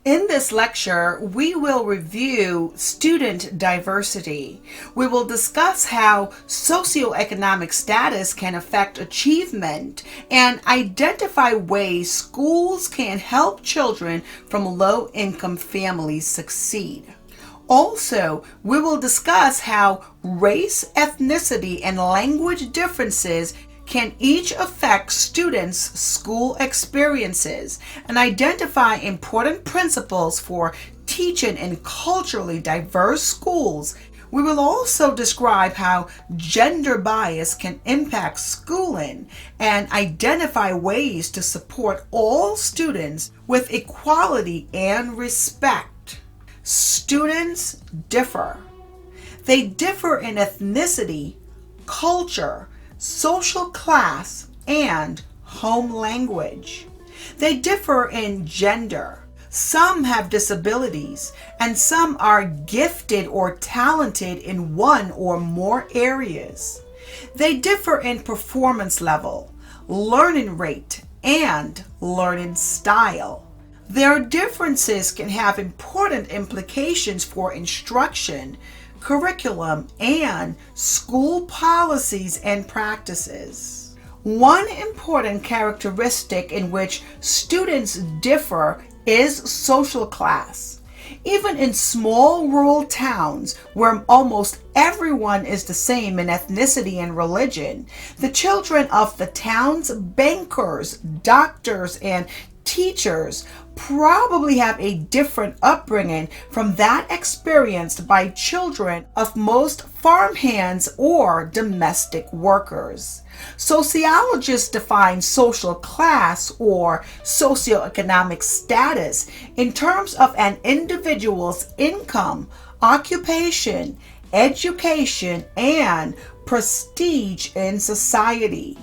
In this lecture, we will review student diversity. We will discuss how socioeconomic status can affect achievement and identify ways schools can help children from low-income families succeed. Also, we will discuss how race, ethnicity, and language differences can each affect students' school experiences and identify important principles for teaching in culturally diverse schools. We will also describe how gender bias can impact schooling and identify ways to support all students with equality and respect. Students differ. They differ in ethnicity, culture, social class, and home language. They differ in gender. Some have disabilities, and some are gifted or talented in one or more areas. They differ in performance level, learning rate, and learning style. Their differences can have important implications for instruction, curriculum, and school policies and practices. One important characteristic in which students differ is social class. Even in small rural towns where almost everyone is the same in ethnicity and religion, the children of the town's bankers, doctors, and teachers probably have a different upbringing from that experienced by children of most farmhands or domestic workers. Sociologists define social class or socioeconomic status in terms of an individual's income, occupation, education, and prestige in society.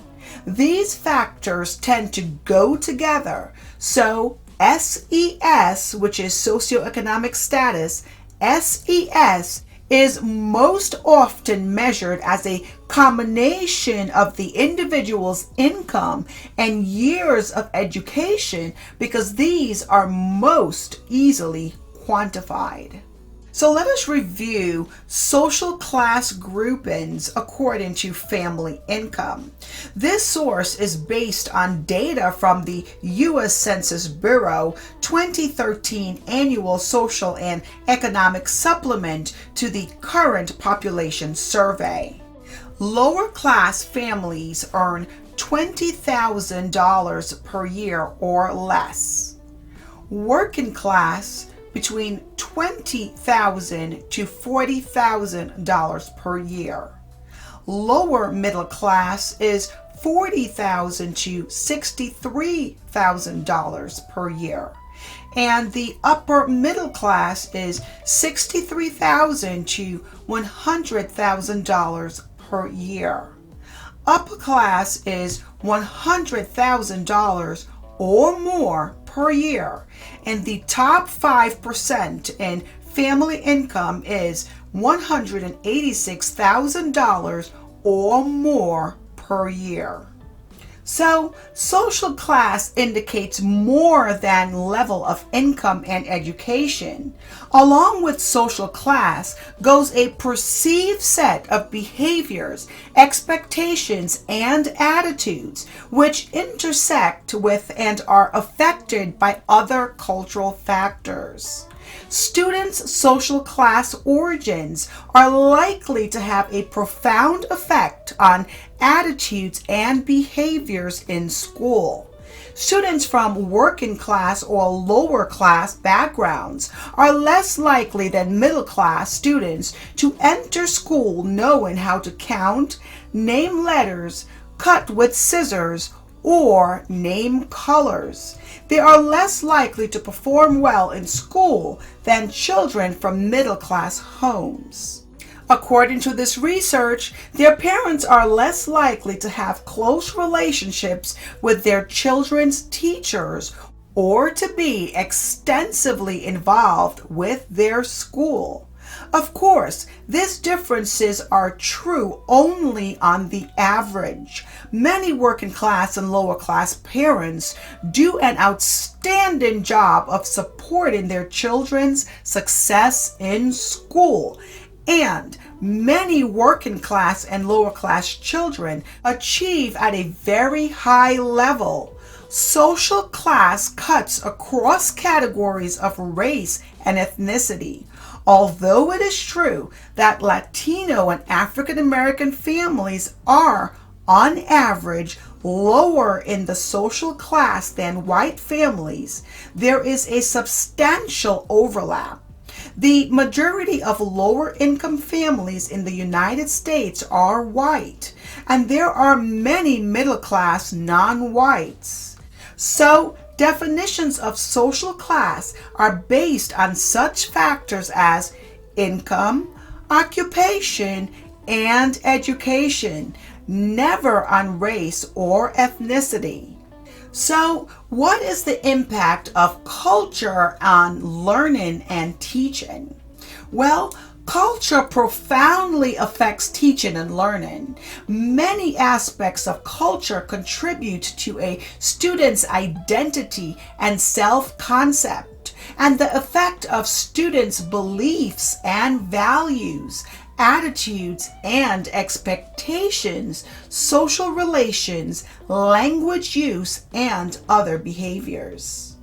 These factors tend to go together, so SES, which is socioeconomic status, SES is most often measured as a combination of the individual's income and years of education because these are most easily quantified. So let us review social class groupings according to family income. This source is based on data from the U.S. Census Bureau 2013 Annual Social and Economic Supplement to the Current Population Survey. Lower class families earn $20,000 per year or less. Working class between $20,000 to $40,000 per year. Lower middle class is $40,000 to $63,000 per year. And the upper middle class is $63,000 to $100,000 per year. Upper class is $100,000 or more per year, and the top 5% in family income is $186,000 or more per year. So, social class indicates more than level of income and education. Along with social class goes a perceived set of behaviors, expectations, and attitudes which intersect with and are affected by other cultural factors. Students' social class origins are likely to have a profound effect on attitudes and behaviors in school. Students from working class or lower class backgrounds are less likely than middle class students to enter school knowing how to count, name letters, cut with scissors, or name colors. They are less likely to perform well in school than children from middle-class homes. According to this research, their parents are less likely to have close relationships with their children's teachers or to be extensively involved with their school. Of course, these differences are true only on the average. Many working class and lower class parents do an outstanding job of supporting their children's success in school. And many working class and lower class children achieve at a very high level. Social class cuts across categories of race and ethnicity. Although it is true that Latino and African American families are, on average, lower in the social class than white families, there is a substantial overlap. The majority of lower income families in the United States are white, and there are many middle class non-whites. So, definitions of social class are based on such factors as income, occupation, and education, never on race or ethnicity. So, what is the impact of culture on learning and teaching? Well, culture profoundly affects teaching and learning. Many aspects of culture contribute to a student's identity and self-concept, and the effect of students' beliefs and values, attitudes and expectations, social relations, language use, and other behaviors.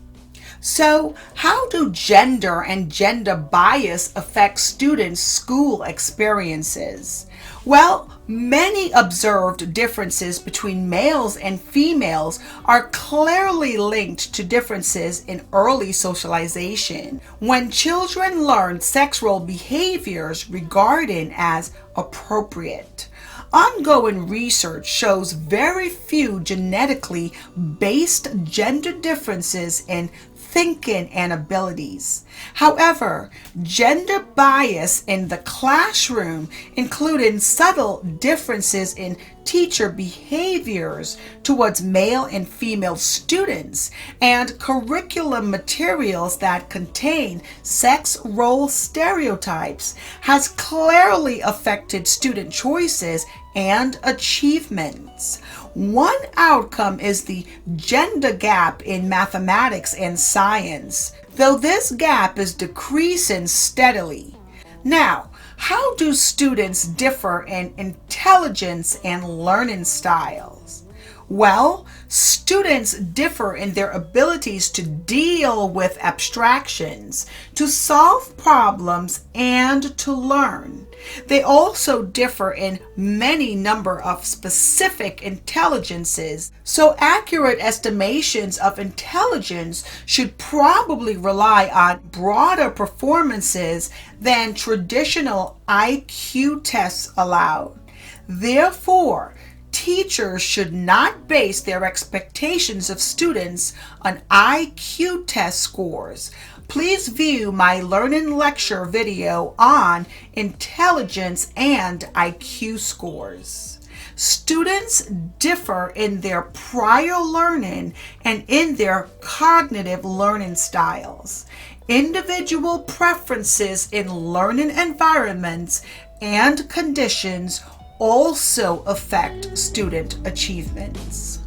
So, how do gender and gender bias affect students' school experiences? Well, many observed differences between males and females are clearly linked to differences in early socialization, when children learn sex role behaviors regarded as appropriate. Ongoing research shows very few genetically based gender differences in thinking and abilities. However, gender bias in the classroom, including subtle differences in teacher behaviors towards male and female students, and curriculum materials that contain sex role stereotypes, has clearly affected student choices and achievements. One outcome is the gender gap in mathematics and science, though this gap is decreasing steadily. Now, how do students differ in intelligence and learning styles? Well, students differ in their abilities to deal with abstractions, to solve problems, and to learn. They also differ in many number of specific intelligences, so accurate estimations of intelligence should probably rely on broader performances than traditional IQ tests allow. Therefore, teachers should not base their expectations of students on IQ test scores. Please view my learning lecture video on intelligence and IQ scores. Students differ in their prior learning and in their cognitive learning styles. Individual preferences in learning environments and conditions also affect student achievements.